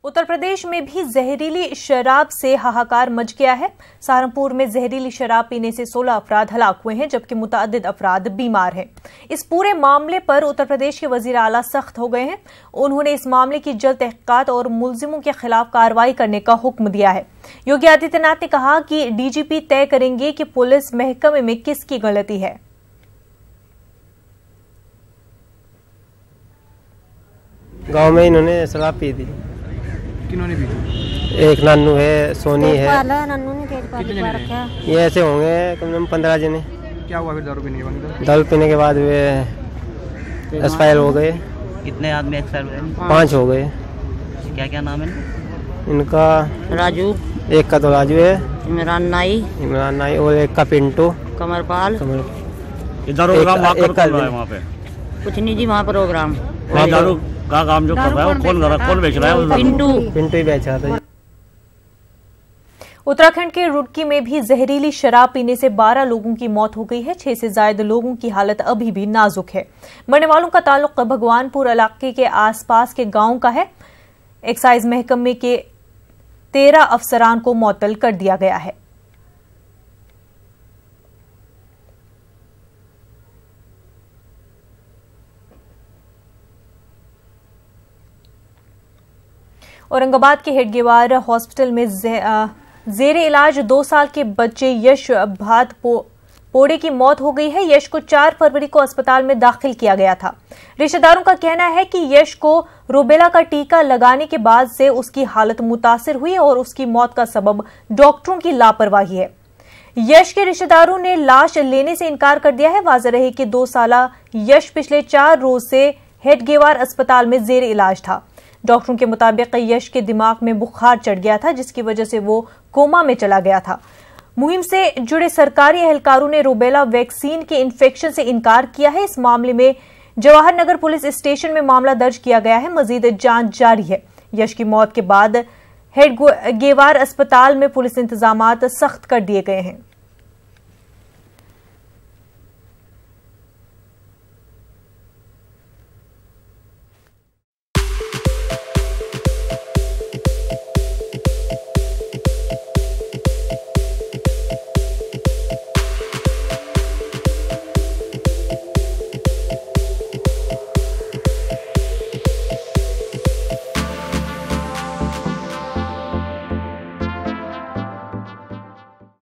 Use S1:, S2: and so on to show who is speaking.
S1: उत्तर प्रदेश में भी जहरीली शराब से हाहाकार मच गया है। सहारनपुर में जहरीली शराब पीने से 16 अफराद हलाक हुए हैं, जबकि मुतअद्दिद अफराद बीमार हैं। इस पूरे मामले पर उत्तर प्रदेश के वजीर आला सख्त हो गए हैं। उन्होंने इस मामले की जल्द तहकीकात और मुल्जिमों के खिलाफ कार्रवाई करने का हुक्म दिया है। योगी आदित्यनाथ ने कहा कि डीजीपी तय करेंगे कि पुलिस महकमे में किसकी गलती है।
S2: गांव में इन्होंने शराब पी थी।
S3: किन्होंने पी?
S2: एक नानू है, सोनी है।
S4: नन्नू ने कितने जने रखा?
S2: ये ऐसे होंगे कम से कम 15 जने।
S3: क्या हुआ फिर दारू पीने के बाद?
S2: दारू पीने के बाद वे एक्सपायर हो गए।
S5: कितने आदमी एक्सपायर हुए?
S2: 5 हो गए।
S5: क्या क्या नाम है
S2: इनका?
S4: राजू,
S2: एक का तो राजू है,
S4: इमरान नाई
S2: और एक का पिंटू,
S4: कमरपाल।
S2: वहाँ
S5: पे
S4: कुछ नहीं जी, वहाँ प्रोग्राम
S5: दारू का काम जो कर रहा है वो कौन बेच रहा है?
S2: पिंटू ही बेच रहा था।
S1: उत्तराखंड के रुड़की में भी जहरीली शराब पीने से 12 लोगों की मौत हो गई है। 6 से ज्यादा लोगों की हालत अभी भी नाजुक है। मरने वालों का ताल्लुक भगवानपुर इलाके के आसपास के गांव का है। एक्साइज महकमे के 13 अफसरान को मुअत्तल कर दिया गया है। औरंगाबाद के हेडगेवार हॉस्पिटल में जेरे इलाज 2 साल के बच्चे यश भात पोड़े की मौत हो गई है। यश को 4 फरवरी को अस्पताल में दाखिल किया गया था। रिश्तेदारों का कहना है कि यश को रूबेला का टीका लगाने के बाद से उसकी हालत मुतासिर हुई और उसकी मौत का सबब डॉक्टरों की लापरवाही है। यश के रिश्तेदारों ने लाश लेने से इनकार कर दिया है। वाज़ेह रहे कि 2 साला यश पिछले 4 रोज से हेडगेवार अस्पताल में जेरे इलाज था। डॉक्टरों के मुताबिक यश के दिमाग में बुखार चढ़ गया था, जिसकी वजह से वो कोमा में चला गया था। मुहिम से जुड़े सरकारी एहलकारों ने रूबेला वैक्सीन के इन्फेक्शन से इनकार किया है। इस मामले में जवाहर नगर पुलिस स्टेशन में मामला दर्ज किया गया है। मजीद जांच जारी है। यश की मौत के बाद हेडगेवार अस्पताल में पुलिस इंतजामात सख्त कर दिए गए हैं।